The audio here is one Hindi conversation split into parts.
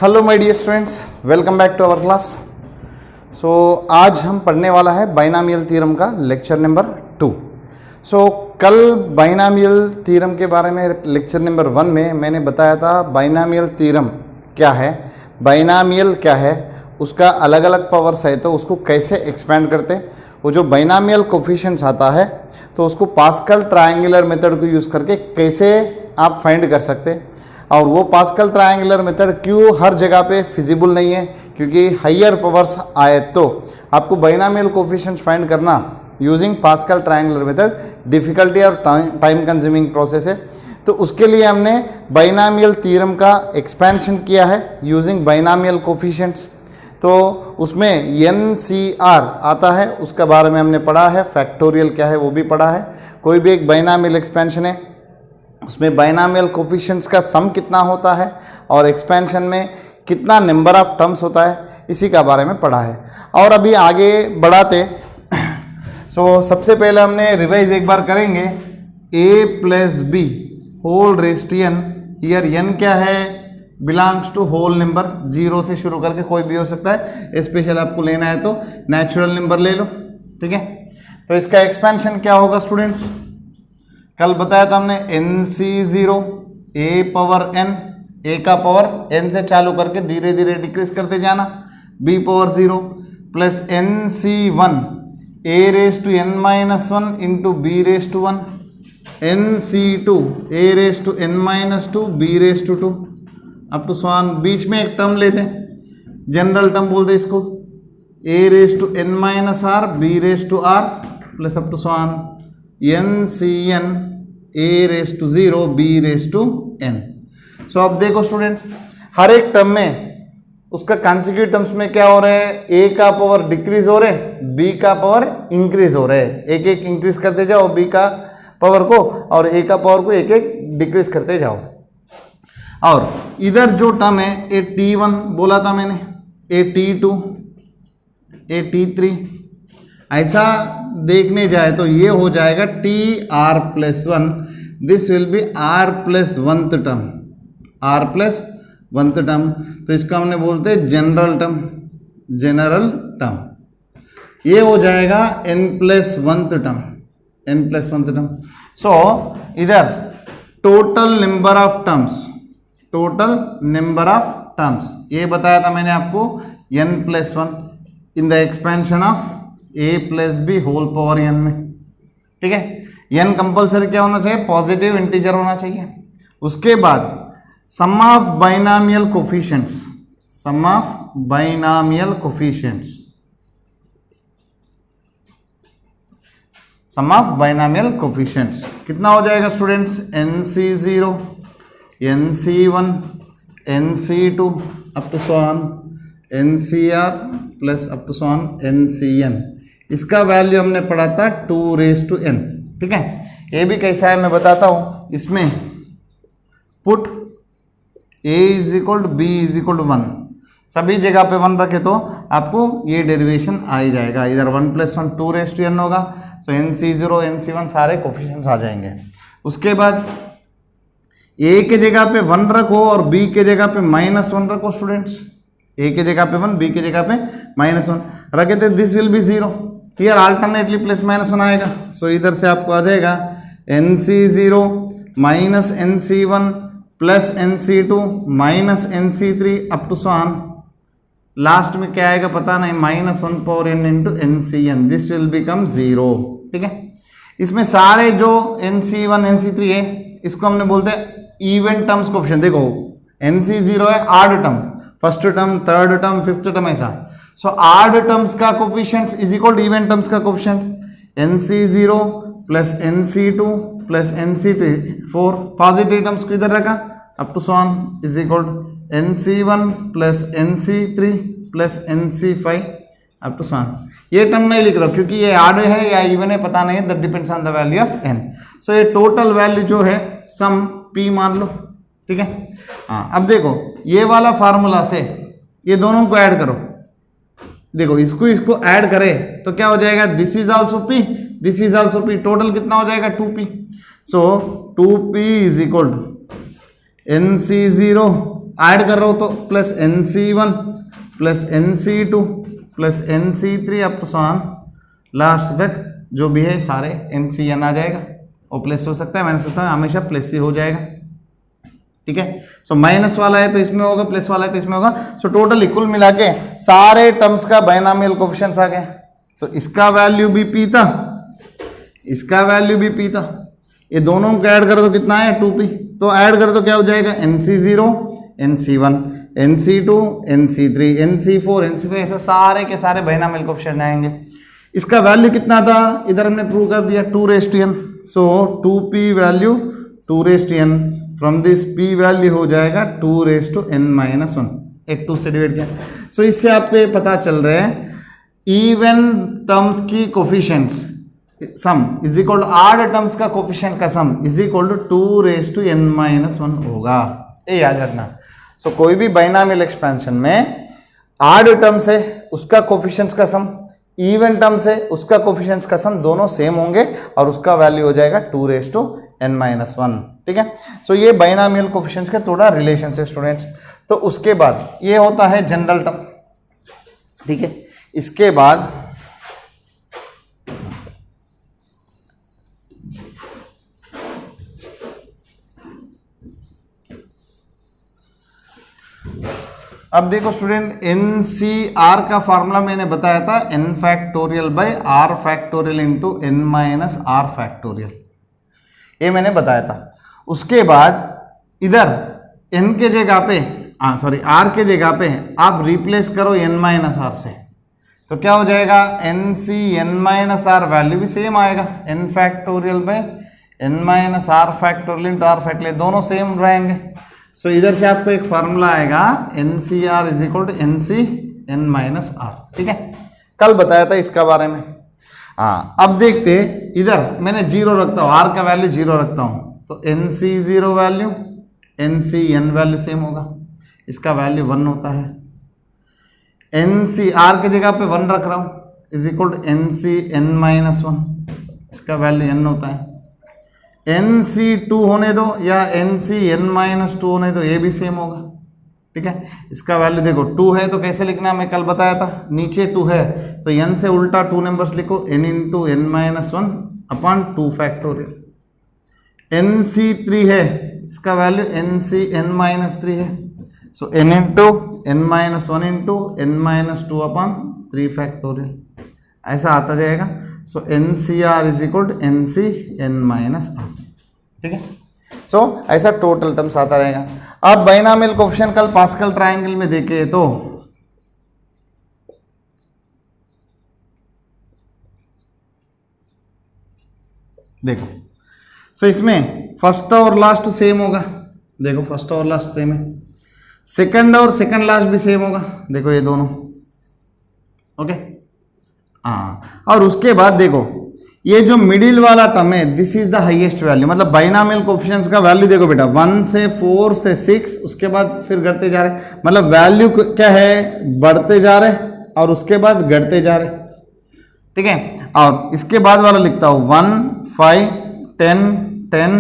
Hello my dear students, welcome back to our class. आज हम पढ़ने वाला है बाइनॉमियल थ्योरम का लेक्चर नंबर 2। कल बाइनॉमियल थ्योरम के बारे में लेक्चर नंबर 1 में मैंने बताया था बाइनॉमियल थ्योरम क्या है, बाइनॉमियल क्या है, उसका अलग अलग पावर्स है तो उसको कैसे एक्सपेंड करते। वो जो बाइनॉमियल कोफिशिएंट्स आता है तो उसको पास्कल ट्रायंगुलर मेथड को यूज़ करके कैसे आप फाइंड कर सकते। और वो पास्कल ट्रायंगुलर मेथड क्यों हर जगह पे फिजिबल नहीं है, क्योंकि हायर पावर्स आए तो आपको बाइनॉमियल कोफिशिएंट्स फाइंड करना using pascal triangular method difficulty और टाइम कंज्यूमिंग प्रोसेस है। तो उसके लिए हमने बाइनॉमियल थ्योरम का एक्सपेंशन किया है यूजिंग बाइनॉमियल कोफिशिएंट्स। तो उसमें NCR आता है, उसके बारे में हमने पढ़ा है, फैक्टोरियल क्या है वो भी पढ़ा है। कोई भी एक बाइनॉमियल एक्सपेंशन है उसमें बाइनॉमियल कोफिशिएंट्स का सम कितना होता है और एक्सपेंशन में कितना नंबर ऑफ टर्म्स होता है, इसी का बारे में पढ़ा है। और अभी आगे बढ़ाते सबसे पहले हमने रिवाइज एक बार करेंगे। a plus B whole raise to n, here n क्या है, बिलोंग्स टू होल नंबर, 0 से शुरू करके कोई भी हो सकता है, स्पेशल आपको लेना है तो नेचुरल नंबर ले लो, ठीक है। तो इसका एक्सपेंशन क्या होगा स्टूडेंट्स, कल बताया था हमने NC0 a power n, a का पावर n से चालू करके धीरे धीरे डिक्रीज करते जाना, b power 0 plus NC1 a raise to n minus 1 into b raise to 1, NC2 a raise to n minus 2 b raise to 2 up to so on. बीच में एक टर्म लेते हैं, जनरल टर्म बोलते हैं इसको, a raise to n minus r b raise to r plus up to so on NCN a raise to 0 b raise to n। अब देखो स्टूडेंट्स, हर एक टर्म में उसका कॉन्सिक्यूटिव टर्म्स में क्या हो रहा है, a का पावर डिक्रीज हो रहा है, b का पावर इंक्रीज हो रहा है। एक एक इंक्रीज करते जाओ b का पावर को और a का पावर को एक एक डिक्रीज करते जाओ। और इधर जो टर्म है a t1 बोला था मैंने, a t2 a t3, ऐसा देखने जाए तो ये हो जाएगा TR plus 1, this will B R plus 1th term, R plus 1th term. तो इसको हमने बोलते हैं जनरल टर्म, जनरल टर्म। ये हो जाएगा N plus 1th term, N plus 1th term. इधर total number of terms, total number of terms ये बताया था मैंने आपको, N plus 1 in the expansion of a plus B whole power n में, ठीक है। n कंपल्सरी क्या होना चाहिए, पॉजिटिव इंटीजर होना चाहिए। उसके बाद sum of binomial coefficients, sum of binomial coefficients, sum of binomial coefficients कितना हो जाएगा students, NC0 NC1 NC2 up to so on NCR plus up to so on NCN। इसका वैल्यू हमने पढ़ा था 2 रेज टू n, ठीक है। ये भी कैसा है मैं बताता हूँ, इसमें put a is equal to b is equal to 1, सभी जगह पे 1 रखे तो आपको ये डेरिवेशन आ ही जाएगा। इधर 1 प्लस 1 2 रेज टू n होगा, NC0 NC1 सारे कोफिशिएंट्स आ जाएंगे। उसके बाद a के जगह पे 1 रखो और b के जगह पे -1 रखो स्टूडेंट्स, a के जगह पे 1 b के जगह पे -1 रखे थे, this will be 0, here alternately plus -1 आएगा। इधर से आपको आ जाएगा NC0 minus NC1 plus NC2 minus NC3 up to so on, last में क्या आएगा पता नहीं, -1 power n into NCN, this will become 0, ठीक है। इसमें सारे जो NC1 NC3 है इसको हमने बोलते हैं इवन टर्म्स कोफिशिएंट। देखो NC0 है odd term, first term, third term, fifth term, ऐसा। आड टर्म्स का coefficient is equal to even terms का coefficient. NC0 plus NC2 plus NC3 4 positive terms को इधर रखा up to so on is equal to NC1 plus NC3 plus NC5 up to so on. ये टर्म नहीं लिख रहा क्योंकि ये आड है या इवन है पता नहीं, that depends on the value of n। ये टोटल वैल्यू जो है सम p मान लो, ठीक है। हाँ, अब देखो ये वाला फार्मूला से ये दोनों को ऐड करो, देखो इसको ऐड करें तो क्या हो जाएगा, this is also p, this is also p, total कितना हो जाएगा 2p। 2p is equal to NC0 add कर रहा हो तो plus NC1 plus NC2 plus NC3 up to so on last तक जो भी है सारे NCN आ जाएगा, और प्लस हो सकता है माइनस होता है, हमेशा प्लस ही हो जाएगा। ठीक है, सो माइनस वाला है तो इसमें होगा, प्लस वाला है तो इसमें होगा। सो टोटल इक्वल मिला के सारे टर्म्स का बायनॉमियल कोफिशिएंट्स आ गए। तो इसका वैल्यू भी P था, इसका वैल्यू भी P था, ये दोनों को ऐड करो तो कितना है 2P, तो ऐड करो तो क्या हो जाएगा NC0 NC1 NC2 NC3 NC4 NC5, ऐसे सारे के सारे बायनॉमियल कोफिशिएंट आएंगे। इसका वैल्यू कितना था, इधर हमने प्रूव कर दिया 2n, so 2P value 2n, from this P value हो जाएगा 2n-1, एक 2 से डिवाइड किया। सो इससे आपको पता चल रहा है इवन टर्म्स की coefficients sum is equal to odd terms का कोफिशिएंट का sum is equal to 2n-1 होगा, ये याद रखना। सो कोई भी बायनॉमियल एक्सपेंशन में ऑड टर्म्स है उसका कोफिशिएंट्स का सम, इवन टर्म्स है उसका कोफिशिएंट्स का सम, दोनों सेम होंगे और उसका वैल्यू हो जाएगा 2n-1। ठीक है, सो ये बायनॉमियल कोफिशिएंट्स का थोड़ा रिलेशन है स्टूडेंट्स। तो उसके बाद ये होता है जनरल टर्म। ठीक है, इसके बाद अब देखो स्टूडेंट, NCR का फॉर्मूला मैंने बताया था n factorial by r factorial into n-r factorial, ये मैंने बताया था। उसके बाद इधर n के जगह पे r के जगह पे आप रिप्लेस करो n-r से, तो क्या हो जाएगा NC(n-r) वैल्यू भी सेम आएगा, n factorial by n-r factorial into r factorial, दोनों सेम रहेंगे। सो इधर से आपको एक फार्मूला आएगा NCR is equal to NCn-r। ठीक है, कल बताया था इसका बारे में। हाँ, अब देखते, इधर मैंने 0 रखता हूँ, r का वैल्यू 0 रखता हूँ, तो NC0 value NCn value same होगा, इसका वैल्यू 1 होता है। NCR की जगह पे 1 रख रहा हूँ इज इक्वल टू NCn-1, इसका वैल्यू n होता है। NC2 होने दो या NCn-2 होने दो, ये भी सेम होगा। ठीक है, इसका वैल्यू देखो 2 है तो कैसे लिखना मैं कल बताया था, नीचे 2 है तो n से उल्टा 2 नंबर्स लिखो, n into n-1 upon 2 factorial. NC3 है, इसका वैल्यू NCn-3 है, so n into n-1 into n-2 upon 3 factorial, ऐसा आता जाएगा। So NCR is equal to NCn-r। ठीक है, सो ऐसा टोटल टर्म्स आता रहेगा। अब बायनॉमियल कोफिशिएंट कल पास्कल ट्रायंगल में देखे तो देखो, सो इसमें फर्स्ट और लास्ट सेम होगा, देखो फर्स्ट और लास्ट सेम है, सेकंड और सेकंड लास्ट भी सेम होगा, देखो ये दोनों। ओके, हाँ, और उसके बाद देखो ये जो मिडिल वाला टर्म है this is the highest value, मतलब बायनॉमियल कोफिशिएंट्स का वैल्यू देखो बेटा 1 से 4 से 6, उसके बाद फिर घटते जा रहे, मतलब वैल्यू क्या है, बढ़ते जा रहे और उसके बाद घटते जा रहे। ठीक है, और इसके बाद वाला लिखता हूं 1 5 10 10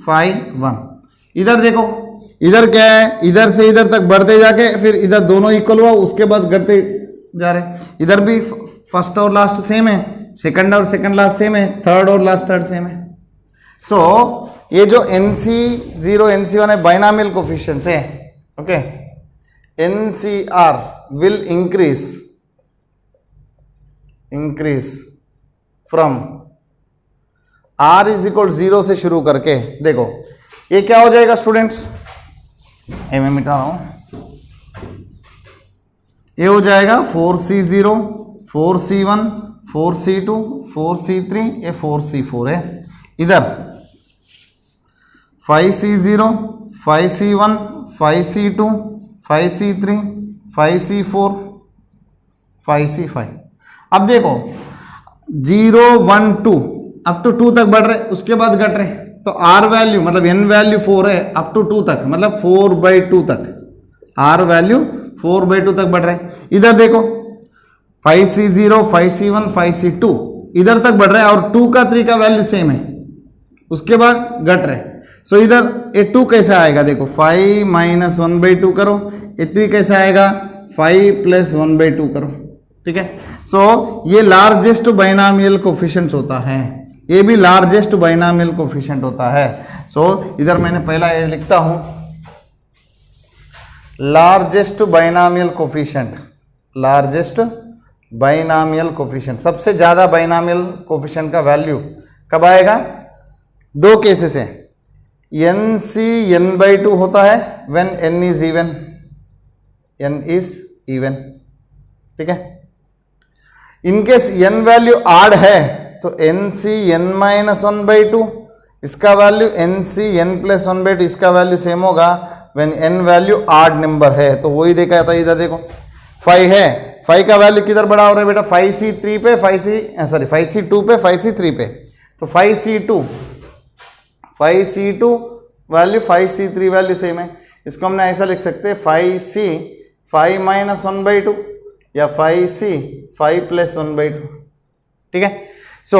5 1। इधर देखो, इधर क्या है, इधर से इधर तक बढ़ते जाके फिर इधर दोनों इक्वल हुआ, उसके बाद घटते जा रहे। इधर भी फर्स्ट और लास्ट सेम है, सेकंड और सेकंड लास्ट सेम है, थर्ड और लास्ट थर्ड सेम है। सो ये जो NC0 NC1 है बायनॉमियल कोफिशिएंट्स है। Okay, NCR will increase from R is equal 0 से शुरू करके, देखो ये क्या हो जाएगा स्टूडेंट्स, ये मैं मिटा रहा हूं, ये हो जाएगा 4C0 4C1 4C2 4C3, ये 4C4 है। इधर 5C0 5C1 5C2 5C3 5C4 5C5। अब देखो 0 1 2 अप टू 2 तक बढ़ रहे, उसके बाद घट रहे, तो R वैल्यू मतलब n वैल्यू 4 है अप टू 2 तक, मतलब 4/2 तक R वैल्यू 4/2 तक बढ़ रहे। इधर देखो 5C0 5C1 5C2 इधर तक बढ़ रहा है और 2 का 3 का वैल्यू सेम है, उसके बाद घट रहे। सो इधर ये 2 कैसे आएगा, देखो 5 माइनस 1/2 करो, ये 3 कैसे आएगा, 5 प्लस 1/2 करो, ठीक है। सो ये लार्जेस्ट बाइनॉमियल कोफिशिएंट्स होता है, ये भी लार्जेस्ट बाइनॉमियल कोफिशिएंट होता है। सो इधर मैंने पहला ये लिखता हूं, largest binomial coefficient, largest binomial coefficient, सबसे ज्यादा बाइनॉमियल कोफिशिएंट का वैल्यू कब आएगा, 2 केसेस है, NC(n/2) होता है when n is even, n is even, ठीक है। इनकेस n वैल्यू आड है तो NC(n-1/2), इसका वैल्यू NC(n+1/2), इसका वैल्यू सेम होगा when n value odd number है। तो वही देखा था, इधर देखो 5 है, 5 का वैल्यू किधर बड़ा हो रहा है बेटा, 5C3 पे, 5C2 पे, 5C3 पे, तो 5C2 value 5C3 value same है। इसको हमने ऐसा लिख सकते हैं 5C 5-1/2 या 5C 5+1/2, ठीक है। सो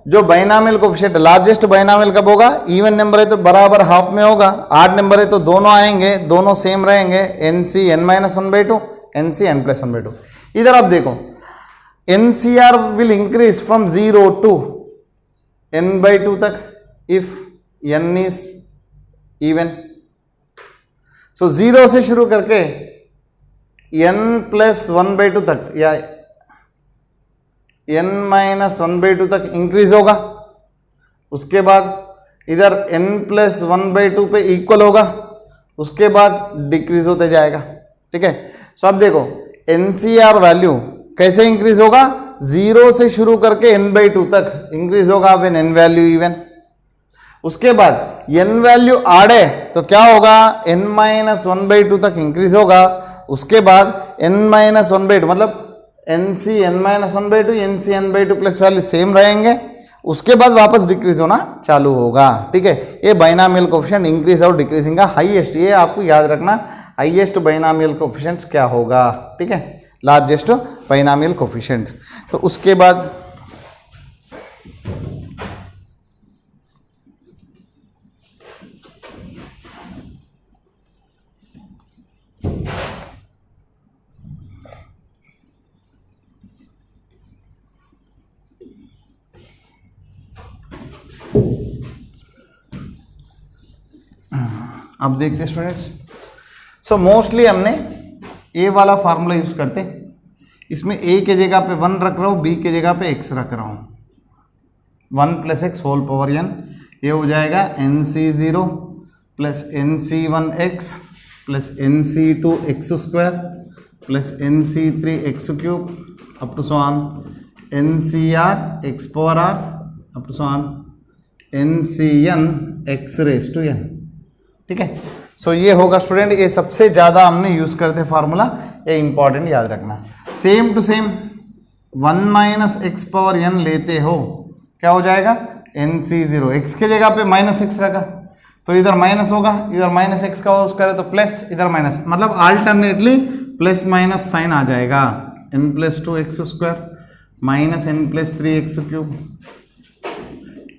जो बाइनॉमियल कोफिशिएंट लार्जेस्ट बाइनॉमियल कब होगा, इवन नंबर है तो बराबर हाफ में होगा, आड नंबर है तो दोनों आएंगे, दोनों सेम रहेंगे, NC(n-1/2), NC(n+1/2). इधर आप देखो NCR will increase from 0 to n/2 तक इफ n इज इवन। सो 0 से शुरू करके n+1/2 तक या n-1/2 तक इंक्रीज होगा, उसके बाद इधर n+1/2 पे इक्वल होगा, उसके बाद डिक्रीज होते जाएगा, ठीक है। सो अब देखो NCR वैल्यू कैसे इंक्रीज होगा, 0 से शुरू करके n/2 तक इंक्रीज होगा व्हेन n वैल्यू इवन। उसके बाद n वैल्यू आड है तो क्या होगा, n-1/2 तक इंक्रीज होगा, उसके बाद n-1/2 मतलब NC(n-1/2), NC(n/2) plus value same रहेंगे, उसके बाद वापस डिक्रीज होना चालू होगा, ठीक है। ये बाइनॉमियल कोफिशिएंट इंक्रीज और डिक्रीजिंग का हाईएस्ट, ये आपको याद रखना, हाईएस्ट बाइनॉमियल कोफिशिएंट्स क्या होगा, ठीक है, लार्जेस्ट बाइनॉमियल कोफिशिएंट। तो उसके बाद अब देखते हैं स्टूडेंट्स। सो मोस्टली हमने ए वाला फार्मूला यूज करते हैं, इसमें ए के जगह पे 1 रख रहा हूँ, बी के जगह पे x रख रहा हूँ, 1 + x होल पावर n, ये हो जाएगा NC0 plus NC1x plus NC2x² plus NC3x³ up to so on NCRx⁴ up to so on NCnx⁴n, ठीक है। सो ये होगा स्टूडेंट, ये सबसे ज़्यादा हमने यूज़ करते फार्मूला, ये इंपॉर्टेंट याद रखना। सेम टू सेम 1 - x⁴n लेते हो, क्या हो जाएगा, NC0, x के जगह पे -x रखा तो इधर माइनस होगा, इधर -x का होल स्क्वायर है तो प्लस, इधर माइनस, मतलब अल्टरनेटली प्लस माइनस साइन आ जाएगा, n+2x² माइनस n+3x³।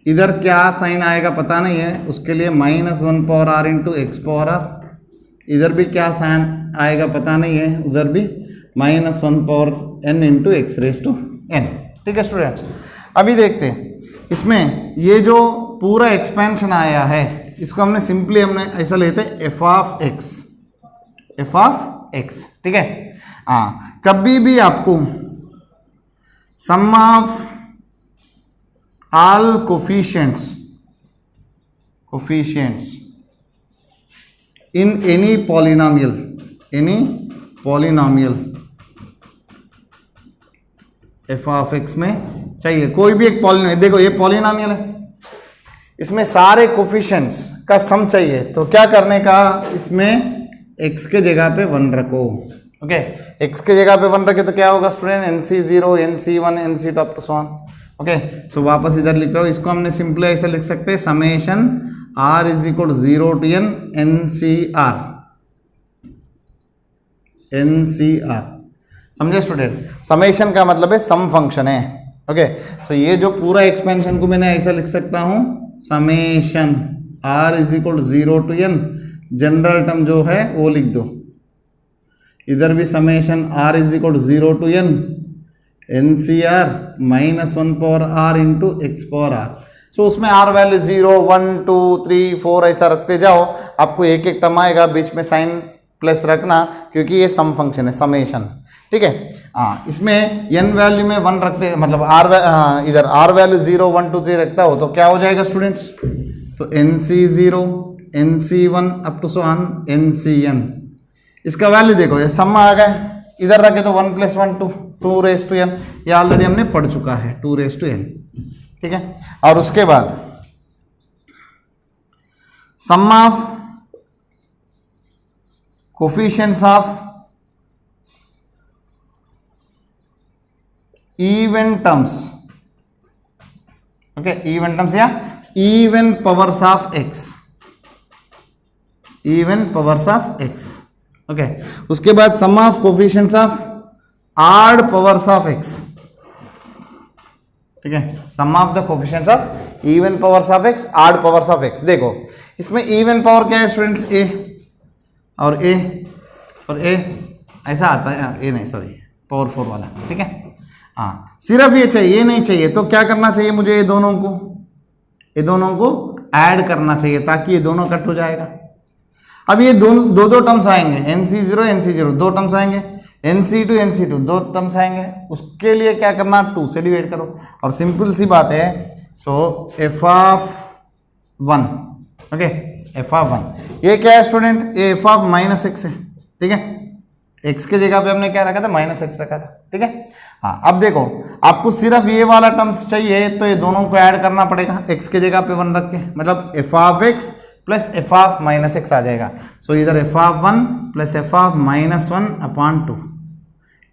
इधर क्या साइन आएगा पता नहीं है, उसके लिए -1/r इंटू x⁴r। इधर भी क्या साइन आएगा पता नहीं है, उधर भी -1/n इंटू x⁴n, ठीक है स्टूडेंट्स। अभी देखते हैं इसमें ये जो पूरा एक्सपेंशन आया है, इसको हमने सिंपली ऐसा लेते हैं f ऑफ x, ठीक है। हाँ, कभी भी आपको sum of all coefficients in any polynomial f of x में चाहिए, कोई भी एक पॉलिनोमियल, देखो ये पॉलिनोमियल है, इसमें सारे कोफिशिएंट्स का सम चाहिए, तो क्या करने का, इसमें x के जगह पे 1 रखो, ओके। x के जगह पे 1 रखे तो क्या होगा student, NC0 NC1 NC2 up to so on, okay. So वापस इधर लिख रहा हूँ, इसको हमने सिंपली ऐसे लिख सकते हैं, summation r = 0 to n NCR, समझे स्टूडेंट। समेशन का मतलब है सम फंक्शन है, ओके। सो ये जो पूरा एक्सपेंशन को मैंने ऐसा लिख सकता हूँ, summation r is equal 0 to n, general term जो है वो लिख दो, इधर भी summation r is equal 0 to n NCR -1 power r into x power r. So उसमें आर वैल्यू 0 1 2 3 4 ऐसा रखते जाओ, आपको एक एक टर्म आएगा, बीच में साइन प्लस रखना क्योंकि ये सम फंक्शन है, समेशन, ठीक है। हाँ, इसमें n वैल्यू में 1 रखते, मतलब इधर r वैल्यू 0 1 2 3 रखता हो तो क्या हो जाएगा स्टूडेंट्स, तो NC0 NC1 up to so on NCN, इसका वैल्यू देखो ये सम आ गए, इधर रखे तो 1 + 1 2 raised to n, ये ऑलरेडी हमने पढ़ चुका है 2 raised to n, ठीक है। और उसके बाद sum of coefficients of even terms, okay, even terms या even powers of x, even powers of x, okay. उसके बाद sum of coefficients of odd powers of x, ठीक है, sum of the coefficients of even powers of x odd powers of x। देखो इसमें इवन पावर क्या है स्टूडेंट्स, a और a और a ऐसा आता है, a नहीं सॉरी पावर 4 वाला, ठीक है। हाँ, सिर्फ ये चाहिए, ये नहीं चाहिए तो क्या करना चाहिए मुझे, ये दोनों को ऐड करना चाहिए ताकि ये दोनों कट हो जाएगा। अब ये दो टर्म्स आएंगे, NC0 दो टर्म्स आएंगे, NC2 दो टर्म्स आएंगे, उसके लिए क्या करना, 2 से डिवाइड करो और सिंपल सी बात है। सो f(1), ओके, f(1), ये क्या है स्टूडेंट, ये f(-x) है, ठीक है। x के जगह पे हमने क्या रखा था, -x रखा था, ठीक है। हाँ, अब देखो आपको सिर्फ ये वाला टर्म्स चाहिए तो ये दोनों को ऐड करना पड़ेगा, x के जगह पे 1 रख के, मतलब f(x) प्लस f(-x) आ जाएगा। सो इधर f(1) प्लस f(-1)/2,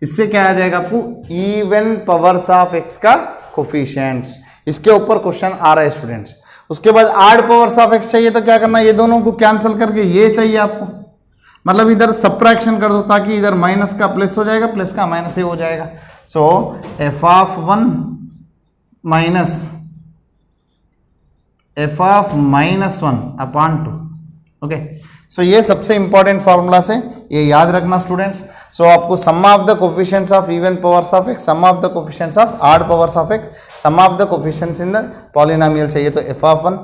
इससे क्या आ जाएगा आपको, इवन पावर्स ऑफ x का कोफिशिएंट्स। इसके ऊपर क्वेश्चन आ रहा है स्टूडेंट्स। उसके बाद ऑड पावर्स ऑफ x चाहिए तो क्या करना, ये दोनों को कैंसिल करके ये चाहिए आपको, मतलब इधर सबट्रैक्शन कर दो ताकि इधर माइनस का प्लस हो जाएगा, प्लस का माइनस हो जाएगा। सो f(1) माइनस f(-1)/2, ओके। सो ये सबसे इंपॉर्टेंट फॉर्मूला से ये याद रखना स्टूडेंट्स। सो आपको sum of the coefficients of even powers of x, sum of the coefficients of odd powers of x, sum of the coefficients in the polynomial चाहिए तो f(1),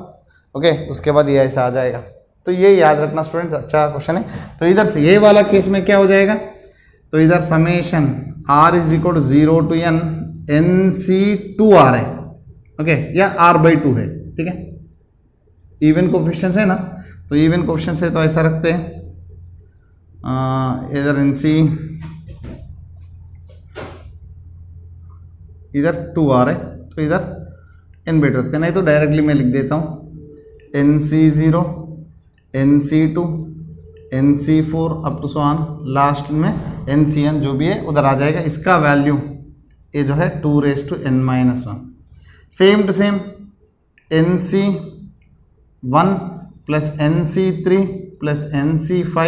ओके। उसके बाद ये ऐसा आ जाएगा, तो ये याद रखना स्टूडेंट्स, अच्छा क्वेश्चन है। तो इधर से ये वाला केस में क्या हो जाएगा, तो इधर summation r is equal to 0 to n NC2r है, ओके, या r/2 है, ठीक है। इवन कोफिशिएंट्स है ना, तो इवन कोफिशिएंट्स है तो ऐसा रखते हैं, इधर NC इधर 2r है तो इधर n/2 रखते हैं, नहीं तो डायरेक्टली मैं लिख देता हूँ NC0 NC2 NC4 up to so on, last में NCN जो भी है उधर आ जाएगा। इसका वैल्यू ये जो है 2 raised to n-1, same to same NC1 plus NC3 plus NC5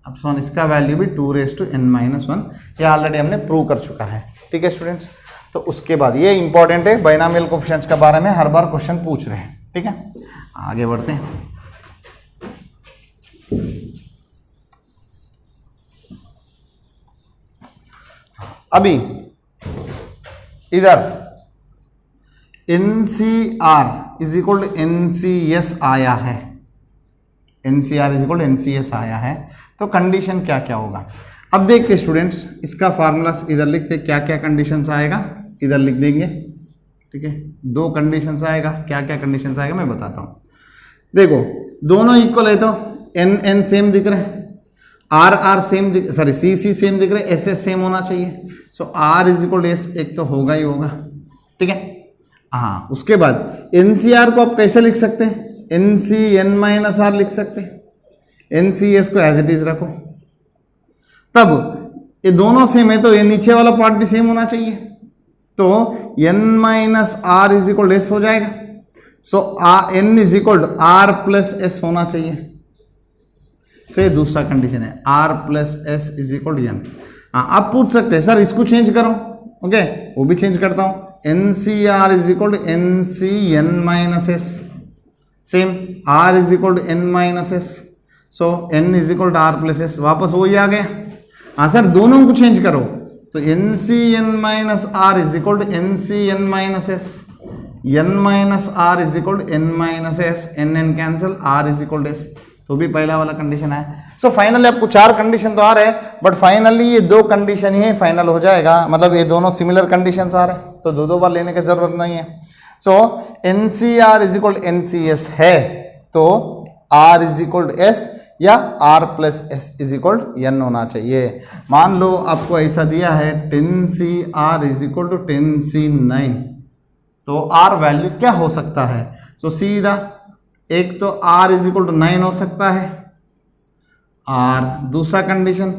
up to on, इसका वैल्यू भी 2 raised to n-1, ये ऑलरेडी हमने प्रूव कर चुका है, ठीक है स्टूडेंट्स। तो उसके बाद ये इंपॉर्टेंट है, बाइनोमियल कोफिशिएंट्स के बारे में हर बार क्वेश्चन पूछ रहे हैं, ठीक है। आगे बढ़ते हैं। अभी इधर NCR is equal to NCS आया है, NCR is equal to NCS आया है, तो कंडीशन क्या क्या होगा अब देखते स्टूडेंट्स। इसका फार्मूला इधर लिखते, क्या क्या कंडीशंस आएगा इधर लिख देंगे, ठीक है। 2 कंडीशंस आएगा, क्या क्या कंडीशंस आएगा मैं बताता हूँ। देखो दोनों इक्वल है तो n सेम दिख रहे हैं, R same sorry C same दिख रहे हैं, SS सेम होना चाहिए। So R is equal to S एक तो होगा ही होगा, ठीक है। हाँ, उसके बाद NCR को आप कैसे लिख सकते हैं, NCN-R लिख सकते हैं, NCS को एज इट इज रखो, तब ये दोनों सेम है तो ये नीचे वाला पार्ट भी सेम होना चाहिए, तो n-R इज इक्वल S हो जाएगा। So n is equal to R plus S होना चाहिए। सो ये दूसरा कंडीशन है, R plus S is equal to n। हाँ, आप पूछ सकते हैं सर इसको चेंज करो, ओके, वो भी चेंज करता हूँ, NCR is equal to NCN-S, same r is equal to n minus s, so n is equal to r plus s, वापस वही आ गया। हाँ सर दोनों को चेंज करो, तो n c n minus r is equal to n c n minus s, n minus r is equal to n minus s, n n cancel, r is equal to s, तो भी पहला वाला कंडीशन है। सो फाइनली आपको 4 कंडीशन तो आ रहे हैं, बट फाइनली ये 2 कंडीशन ही फाइनल हो जाएगा, मतलब ये दोनों सिमिलर कंडीशन आ रहे हैं, तो 2 बार लेने की जरूरत नहीं है। So n C r is equal to n C s है, तो r is equal to s या r plus S is equal to n होना चाहिए। मान लो आपको ऐसा दिया है 10cr is equal to 10c9, तो r वैल्यू क्या हो सकता है? सो सीधा एक तो r इज इक्वल टू 9 हो सकता है, r दूसरा condition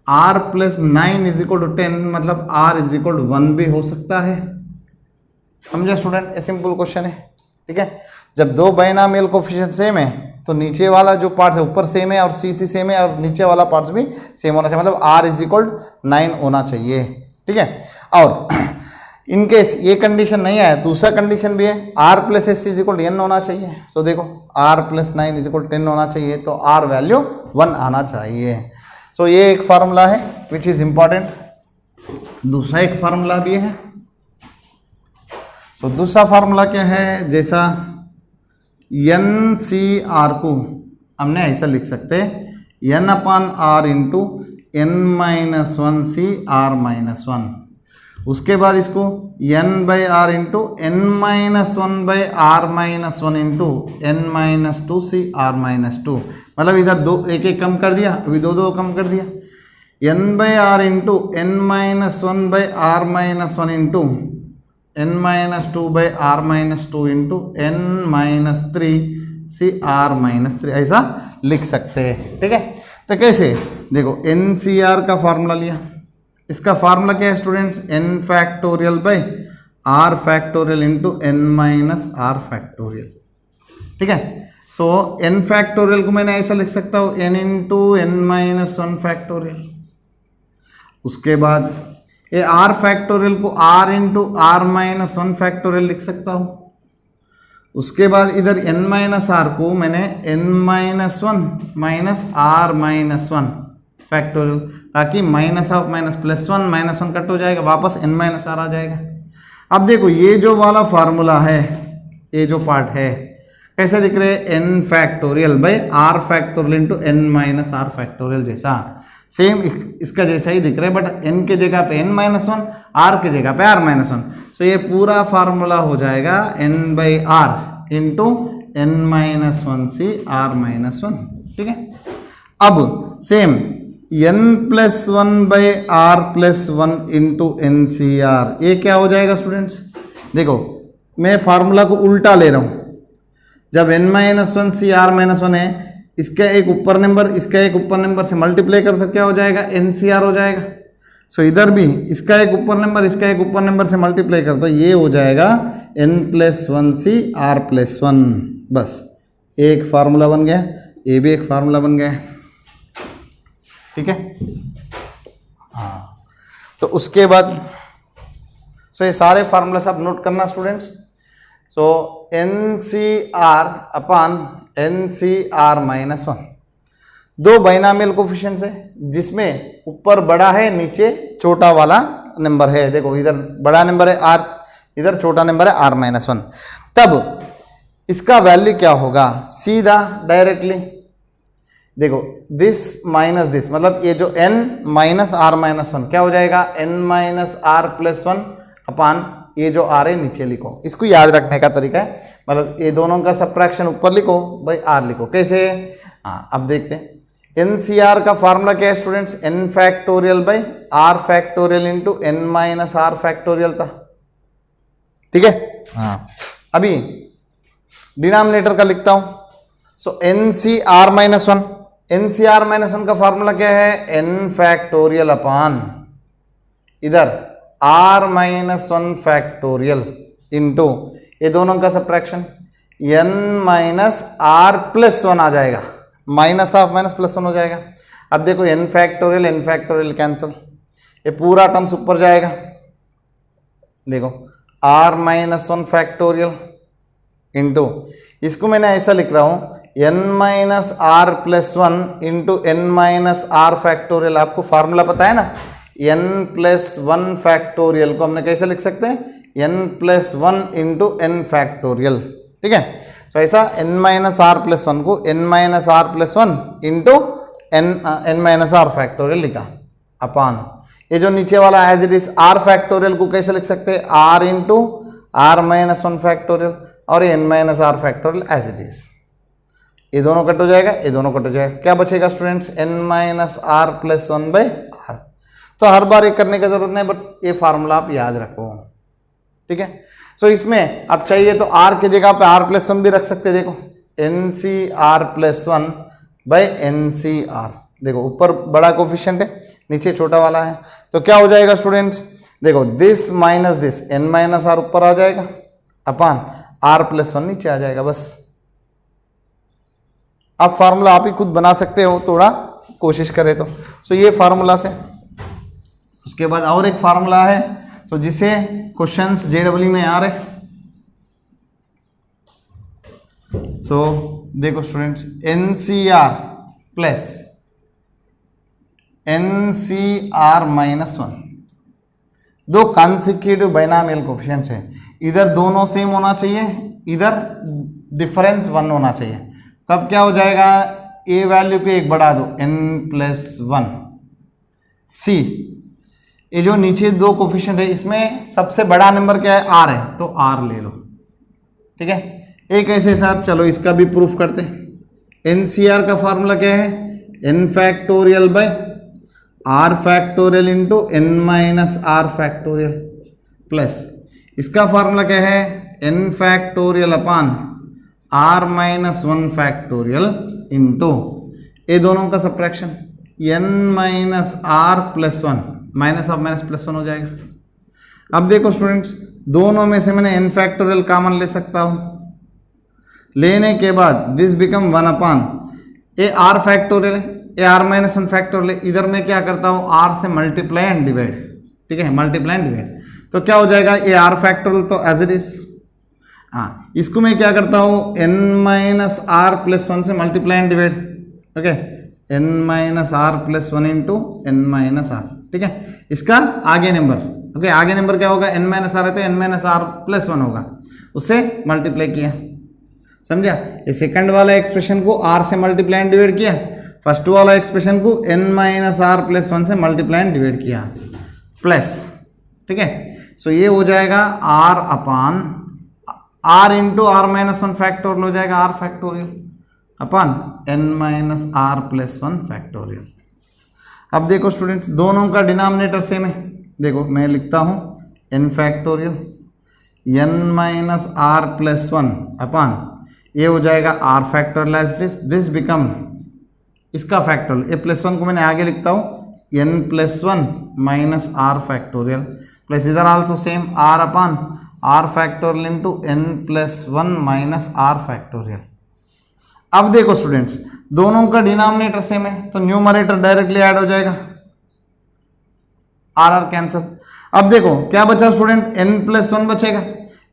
r plus 9 is equal to 10, मतलब r इज इक्वल टू 1 भी हो सकता है। समझे स्टूडेंट? ये सिंपल क्वेश्चन है, ठीक है। जब 2 बाइनोमियल कोएफिशिएंट सेम है तो नीचे वाला जो पार्ट्स है ऊपर सेम है और सी सेम है, और नीचे वाला पार्ट्स भी सेम होना चाहिए, मतलब r इज इक्वल टू 9 होना चाहिए, ठीक है। और इन केस ये कंडीशन नहीं है, दूसरा कंडीशन भी है, r plus S is equal to n होना चाहिए। सो देखो r plus 9 is equal to 10 होना चाहिए, तो r वैल्यू 1 आना चाहिए। सो ये एक फार्मूला है विच इज इंपॉर्टेंट। दूसरा एक फार्मूला भी है। सो दूसरा फार्मूला क्या है? जैसा एन सी आर को हमने ऐसा लिख सकते हैं N upon R into N minus 1 C R minus 1। उसके बाद इसको N by R into N minus 1 by R minus 1 into N minus 2 C R minus 2, मतलब इधर 2 एक कम कर दिया, अभी 2 कम कर दिया। N by R into N minus 1 by R minus 1 into n minus 2 by R minus 2 into N minus 3 C R minus 3, ऐसा लिख सकते हैं, ठीक है। तो कैसे? देखो एन सी आर का फार्मूला लिया, इसका फार्मूला क्या है students? n factorial by r factorial into n minus are factorial, ठीक है। सो n फैक्टोरियल को मैंने ऐसा लिख सकता हूँ n into N minus 1 factorial. उसके बाद ये r फैक्टोरियल को r into are minus 1 factorial लिख सकता हूँ। उसके बाद इधर n माइनस आर को मैंने n minus 1 minus r minus 1 factorial, ताकि minus of minus plus 1 minus 1 cut हो जाएगा, वापस n माइनस आर आ जाएगा। अब देखो ये जो वाला फार्मूला है, ये जो पार्ट है कैसे दिख रहे हैं? n factorial by R factorial into n minus are factorial जैसा, सेम इसका जैसा ही दिख रहा है, बट n के जगह पे n माइनस 1, r के जगह पे r माइनस 1। सो ये पूरा फार्मूला हो जाएगा n by R into N minus 1 C R minus 1, ठीक है। अब same n plus 1 by R plus 1 into N C R, ये क्या हो जाएगा स्टूडेंट्स? देखो मैं फार्मूला को उल्टा ले रहा हूँ। जब n minus 1 C R minus 1 है, इसका एक ऊपर नंबर इसका एक ऊपर नंबर से मल्टीप्लाई कर तो क्या हो जाएगा? NCR हो जाएगा। सो इधर भी इसका एक ऊपर नंबर इसका एक ऊपर नंबर से मल्टीप्लाई कर तो ये हो जाएगा n plus 1 C R plus 1। बस एक फार्मूला बन गया, ये भी एक फार्मूला बन गया, ठीक है। हाँ, तो उसके बाद सो ये सारे फार्मूला आप नोट करना स्टूडेंट्स। सो NCR अपान NCR माइनस 1, 2 बाइनोमियल कोएफिशिएंट्स है जिसमें ऊपर बड़ा है नीचे छोटा वाला नंबर है। देखो इधर बड़ा नंबर है r, इधर छोटा नंबर है r माइनस 1। तब इसका वैल्यू क्या होगा? सीधा डायरेक्टली देखो दिस माइनस दिस, मतलब ये जो n माइनस आर माइनस 1 क्या हो जाएगा? n माइनस आर प्लस 1 अपान ये जो r है नीचे लिखो। इसको याद रखने का तरीका है, मतलब ये दोनों का सब्ट्रैक्शन ऊपर लिखो बाई r लिखो। कैसे? हाँ अब देखते हैं। NCR का फार्मूला क्या है students? n factorial by r factorial into n minus are factorial था, ठीक है। हाँ अभी डिनोमिनेटर का लिखता हूं। So NCR minus 1, NCR minus 1 का फार्मूला क्या है? n फैक्टोरियल अपान इधर r माइनस 1 फैक्टोरियल इंटू ये दोनों का subtraction n minus are plus 1 आ जाएगा, माइनस ऑफ माइनस प्लस 1 हो जाएगा। अब देखो n फैक्टोरियल कैंसिल, ये पूरा टर्म्स ऊपर जाएगा। देखो r माइनस 1 फैक्टोरियल इंटू इसको मैंने ऐसा लिख रहा हूँ n minus are plus one into N minus are factorial. आपको फार्मूला पता है ना, n प्लस वन फैक्टोरियल को हमने कैसे लिख सकते हैं, n plus one into N factorial. ठीक है, तो ऐसा n minus are plus one को n minus are plus one into N minus are factorial लिखा अपान ये जो नीचे वाला as it is r factorial को कैसे लिख सकते हैं, r into are minus one factorial और n minus are factorial as it is. ये दोनों कट हो जाएगा, ये दोनों कट हो जाएगा, क्या बचेगा students, N minus are plus one by R. तो हर बार ये करने की जरूरत नहीं, बट ये फार्मूला आप याद रखो। ठीक है, सो इसमें आप चाहिए तो आर की जगह पे आर प्लस वन भी रख सकते हैं। देखो N C R plus one by N C R, देखो ऊपर बड़ा कोफिशिएंट है, नीचे छोटा वाला है, तो क्या हो जाएगा स्टूडेंट्स, देखो this minus this, N minus R ऊपर आ जाएगा अपान आर प्लस वन नीचे आ जाएगा। बस आप फार्मूला आप ही खुद बना सकते हो, थोड़ा कोशिश करें तो। सो ये फार्मूला से उसके बाद और एक फार्मूला है, सो जिसे क्वेश्चंस जेडब्ल्यू में आ रहे। सो देखो students, N C R plus N C R minus one, दो कॉन्सिक्यूटिव बाइनॉमियल कोफिशिएंट्स है, इधर दोनों सेम होना चाहिए, इधर डिफरेंस वन होना चाहिए, तब क्या हो जाएगा, ए वैल्यू को एक बढ़ा दो n प्लस वन सी, ये जो नीचे दो कोफिशिएंट है इसमें सबसे बड़ा नंबर क्या है, आर है, तो आर ले लो। ठीक है, एक ऐसे साथ चलो इसका भी प्रूफ करते हैं। एन सी आर का फॉर्मूला क्या है, N factorial by R factorial into N minus are factorial plus इसका फॉर्मूला क्या है, N factorial upon R minus one factorial into ये दोनों का subtraction N minus are plus one, minus of minus plus one हो जाएगा। अब देखो स्टूडेंट्स, दोनों में से मैंने एन फैक्टोरियल कॉमन ले सकता हूं, लेने के बाद this become one upon a r factorial है, a r minus one factorial है, इधर मैं क्या करता हूं, आर से मल्टीप्लाई एंड डिवाइड। ठीक है, मल्टीप्लाई एंड डिवाइड, तो क्या हो जाएगा, ए आर फैक्टोरियल तो एज इट इज, हाँ इसको मैं क्या करता हूं, n minus are plus one से multiply and divide. Okay, n minus are plus one into N minus r. ठीक है, इसका आगे नंबर, ओके आगे नंबर क्या होगा, एन माइनस आर है तो N minus are plus one होगा, उससे मल्टीप्लाई किया, समझा। ये सेकंड वाला एक्सप्रेशन को आर से मल्टीप्लाई एंड डिवाइड किया, फर्स्ट वाला एक्सप्रेशन को N minus are plus one से मल्टीप्लाई एंड डिवाइड किया प्लस। ठीक है, सो ये हो जाएगा R upon R into are minus one factorial हो जाएगा, are factorial upon N minus are plus one factorial. अब देखो स्टूडेंट्स, दोनों का डिनोमिनेटर सेम है, देखो मैं लिखता हूं n factorial n minus are plus one upon ये हो जाएगा are factorial as this become इसका फैक्टोरियल, ए प्लस वन को मैंने आगे लिखता हूं n plus one minus are factorial plus इधर also same r upon are factorial into N plus one minus are factorial. अब देखो स्टूडेंट्स, दोनों का डिनोमिनेटर सेम है तो न्यूमरेटर डायरेक्टली ऐड हो जाएगा, आर आर कैंसिल। अब देखो क्या बचा स्टूडेंट, एन प्लस वन बचेगा,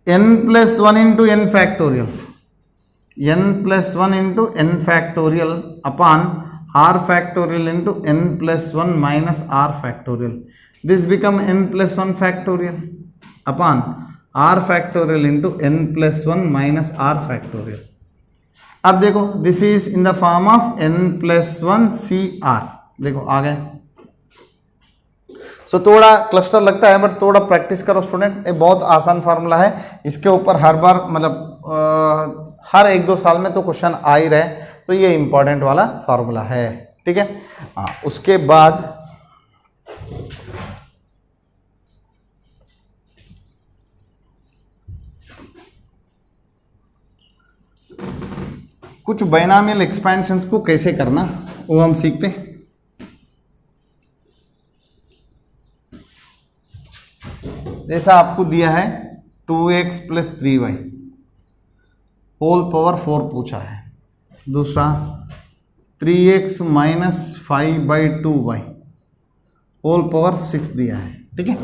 N plus one into N factorial, N plus one into N factorial upon are factorial into N plus one minus are factorial, this become N plus one factorial upon are factorial into N plus one minus are factorial. अब देखो this is in the form of N plus one C R, देखो आ गए। सो थोड़ा क्लस्टर लगता है बट थोड़ा प्रैक्टिस करो स्टूडेंट, ये बहुत आसान फार्मूला है, इसके ऊपर हर बार मतलब हर एक दो साल में तो क्वेश्चन आ ही रहे, तो ये इंपॉर्टेंट वाला फार्मूला है। ठीक है, हाँ उसके बाद कुछ बाइनॉमियल एक्सपेंशंस को कैसे करना वो हम सीखते हैं। जैसा आपको दिया है 2x plus 3y whole power 4 पूछा है, दूसरा 3x minus 5/2y whole power 6 दिया है। ठीक है,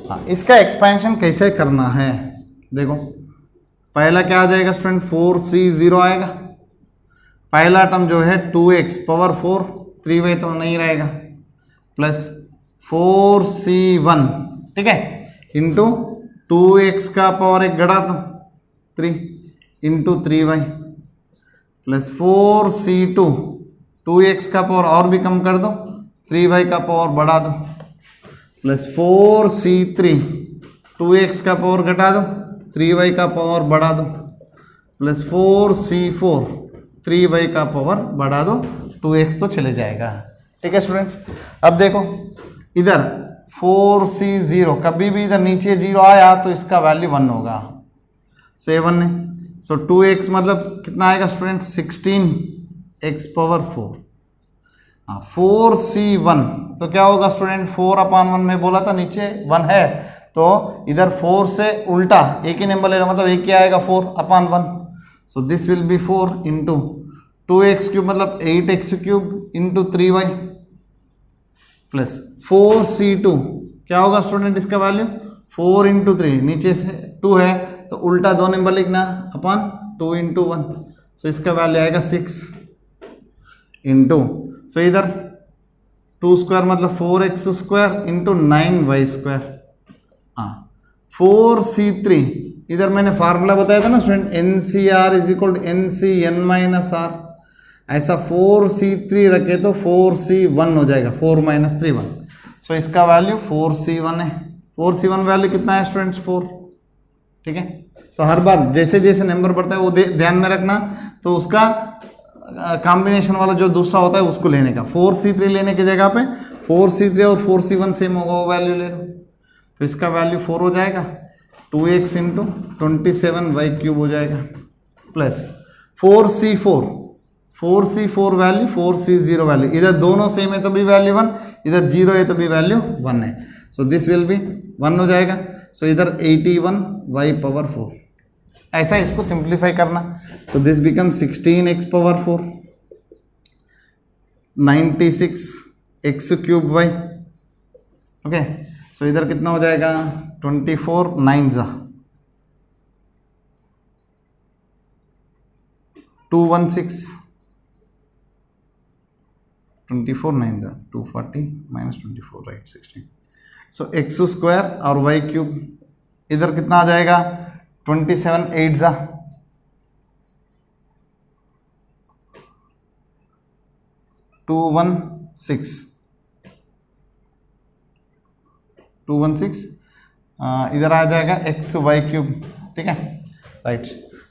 हाँ इसका एक्सपेंशन कैसे करना है देखो, पहला क्या आ जाएगा स्टूडेंट 4c0 आएगा, पहला टर्म जो है 2x पावर 4 3 बाई तो नहीं रहेगा प्लस 4c1 ठीक है इंटू 2x का पावर एक घटा दो 3 into 3 by plus 4c2 2x का पावर और भी कम कर दो 3 बाई का पावर बढ़ा दो प्लस 4c3 2x का पावर घटा दो 3 बाई का पावर बढ़ा दो प्लस 4c4 3 बाई का पावर बढ़ा दो 2x तो चले जाएगा। ठीक है स्टूडेंट्स, अब देखो इधर 4c0 कभी भी इधर नीचे 0 आया तो इसका वैल्यू 1 होगा, सो ये 1 है। सो 2x मतलब कितना आएगा स्टूडेंट 16x पावर 4। 4c1 तो क्या होगा स्टूडेंट 4/1 में बोला था नीचे 1 है तो इधर 4 से उल्टा एक ही नंबर लेगा मतलब एक ही आएगा 4/1। So this will B 4 into 2x cube मतलब 8x cube into 3y plus 4c2 क्या होगा स्टूडेंट इसका वैल्यू 4 इंटू 3 नीचे से 2 है तो उल्टा 2 नंबर लिखना अपन 2 इंटू 1 सो इसका वैल्यू आएगा 6 इंटू सो इधर 2 स्क्वायर मतलब 4x square into 9y square. 4c3 इधर मैंने फार्मूला बताया था ना student NCR is equal to NCN minus R, ऐसा 4c3 रखे तो 4c1 हो जाएगा 4 माइनस 3 1। सो इसका वैल्यू 4c1 है। 4c1 वैल्यू कितना है स्टूडेंट्स 4। ठीक है, तो हर बार जैसे जैसे नंबर बढ़ता है वो ध्यान में रखना, तो उसका कॉम्बिनेशन वाला जो दूसरा होता है उसको लेने का। 4c3 लेने की जगह पे 4c3 और 4c1 सेम होगा वो वैल्यू ले लो, तो इसका वैल्यू 4 हो जाएगा 2x इंटू 27y क्यूब हो जाएगा plus 4c4 value 4c0 value, इधर दोनों सेम है तो भी वैल्यू 1, इधर 0 है तो भी वैल्यू 1 है, सो दिस विल बी 1 हो जाएगा। सो इधर 81y पावर 4, ऐसा इसको सिंप्लीफाई करना, so this become 16x power 4 96x cube y। Okay, so इधर कितना हो जाएगा 24 9 जा 216 24 9 जा 240 माइनस 24 राइट 16। सो एक्स स्क्वायर और वाई क्यूब इधर कितना आ जाएगा 27 8 जा 216 इधर आ जाएगा एक्स वाई क्यूब। ठीक है राइट,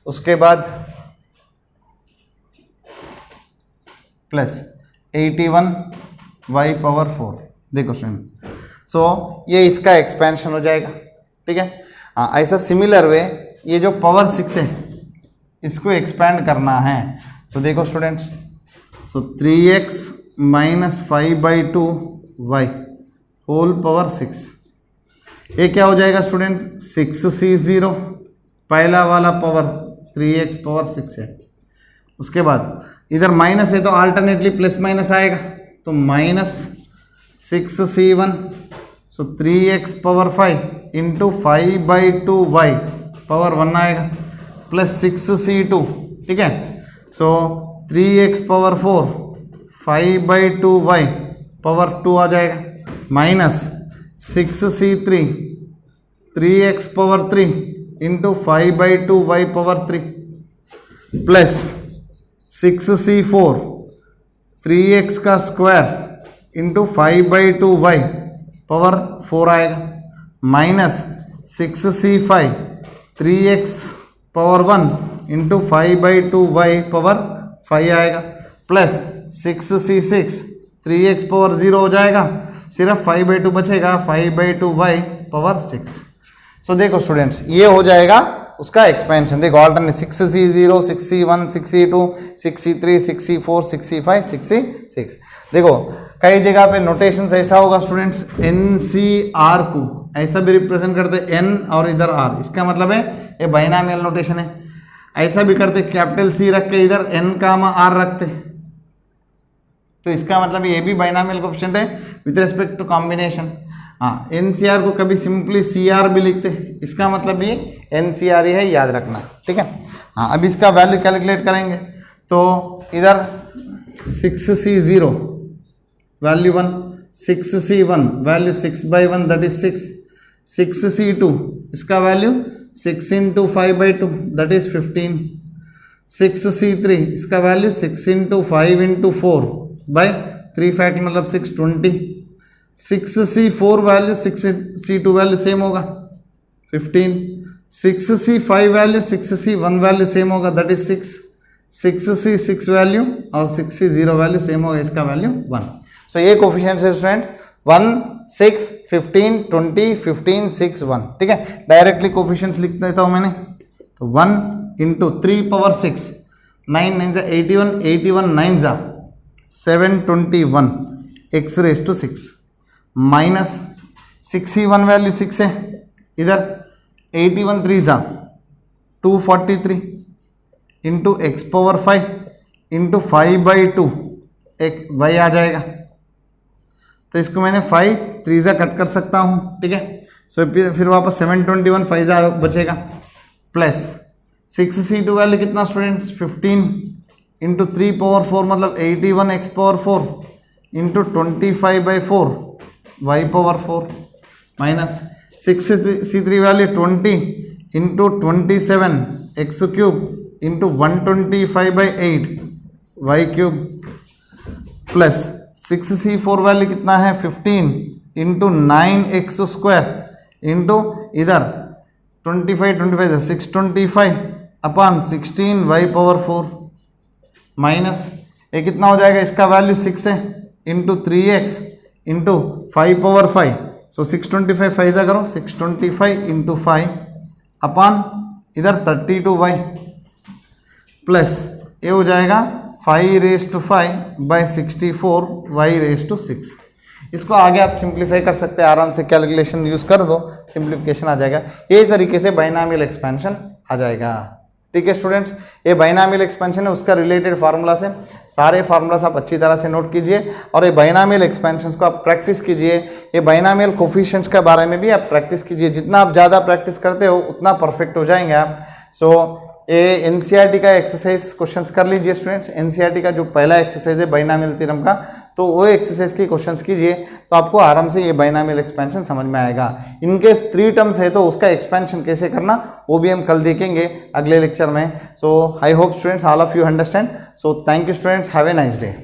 उसके बाद प्लस 81y पावर 4। देखो स्टूडेंट, सो ये इसका एक्सपेंशन हो जाएगा। ठीक है, ऐसा सिमिलर वे ये जो पावर 6 है इसको एक्सपेंड करना है, तो देखो students, so 3x minus 5/2y whole power 6, ये क्या हो जाएगा स्टूडेंट 6c0 पहला वाला पावर 3x पावर 6 है। उसके बाद इधर माइनस है तो अल्टरनेटली प्लस माइनस आएगा, तो माइनस 6c1 सो 3x power 5 into 5/2y power 1 आएगा प्लस 6c2। ठीक है, सो 3x पावर 4 5/2y पावर 2 आ जाएगा minus 6c3 3x power 3 into 5/2y power 3 plus 6c4 3x का स्क्वायर इंटू 5/2y पावर 4 आएगा minus 6c5 3x power 1 into 5/2y power 5 आएगा प्लस 6c6 3x पावर 0 हो जाएगा, सिर्फ 5/2 बचेगा 5/2y पावर 6। सो देखो स्टूडेंट्स ये हो जाएगा उसका एक्सपेंशन। देखो alternate 6c0 6c1 6c2 6c3 6c4 6c5 6c6। देखो कई जगह पे नोटेशन ऐसा होगा स्टूडेंट्स NCR को ऐसा भी रिप्रेजेंट करते N और इधर R, इसका मतलब है ये बाइनोमियल नोटेशन है। ऐसा भी करते कैपिटल C रख के इधर N कामा R रखते, तो इसका मतलब ये भी बाइनोमियल कोएफिशिएंट है विद रिस्पेक्ट टू कॉम्बिनेशन। हाँ, एनसीआर को कभी सिंपली सीआर भी लिखते हैं, इसका मतलब ये एनसीआर ही है, याद रखना, ठीक है। हाँ, अब इसका वैल्यू कैलकुलेट करेंगे तो इधर 6C0 value 1, 6C1 value 6/1 that is 6, 6C2 इसका वैल्यू 6 × 5/2 दैट इज 15, 6C3 इसका वैल्यू 6 × 5 × 4/3 फैक्टर मतलब 620, 6C4 value 6C2 value same होगा 15, 6C5 value 6C1 value same होगा दैट इज 6, 6C6 वैल्यू और 6C0 वैल्यू सेम होगा, इसका वैल्यू 1। सो ये कोफिशिएंट्स है स्टूडेंट 1, 6, 15, 20, 15, 6, 1, ठीक है। डायरेक्टली कोफिशिएंट्स लिख देता हूँ मैंने, तो 1 × 3/6, 9 9 × 81, 81 9 × 721 x⁻6 माइनस 6C1 वैल्यू 6 है, इधर 81 3 × 243 इंटू x⁻5 इंटू 5/2 एक y आ जाएगा, तो इसको मैंने 5 3 × कट कर सकता हूँ, ठीक है। सो फिर वापस 721 5 बचेगा प्लस 6C2 वैल्यू कितना स्टूडेंट्स 15 इंटू 3/4 मतलब 81 x⁻4 into 25/4 y⁻4 minus 6C3 value 20 into 27 x³ into 125/8 y³ plus 6C4 value कितना है 15 इंटू 9x² इंटू इधर 25 625 अपॉन 16 y⁻4 माइनस ये कितना हो जाएगा, इसका वैल्यू 6 है इंटू 3x इंटू 5/5, सो 625 5 करो 625 इंटू 5 अपॉन इधर 32y प्लस ये हो जाएगा 5⁵/64 y⁻6। इसको आगे आप सिंप्लीफाई कर सकते हैं, आराम से कैलकुलेशन यूज़ कर दो, सिंप्लीफिकेशन आ जाएगा। ये तरीके से बाइनॉमियल एक्सपेंशन आ जाएगा, ठीक है स्टूडेंट्स। ये बाइनॉमियल एक्सपेंशन है, उसका रिलेटेड फार्मूलास है, सारे फार्मूलास आप अच्छी तरह से नोट कीजिए और ये बाइनॉमियल एक्सपेंशंस को आप प्रैक्टिस कीजिए। ये बाइनॉमियल कोफिशिएंट्स के बारे में भी आप प्रैक्टिस कीजिए, जितना आप ज़्यादा प्रैक्टिस करते हो उतना परफेक्ट हो जाएंगे आप। सो ये एनसीईआरटी का एक्सरसाइज क्वेश्चंस कर लीजिए स्टूडेंट्स। एनसीईआरटी का जो पहला एक्सरसाइज है बाइनॉमियल थ्योरम का, तो वो एक्सरसाइज के क्वेश्चंस कीजिए तो आपको आराम से ये बाइनॉमियल एक्सपेंशन समझ में आएगा। इनकेस 3 टर्म्स है तो उसका एक्सपेंशन कैसे करना वो भी हम कल देखेंगे अगले लेक्चर में। So I hope students all of you understand. So thank you students, have a nice day.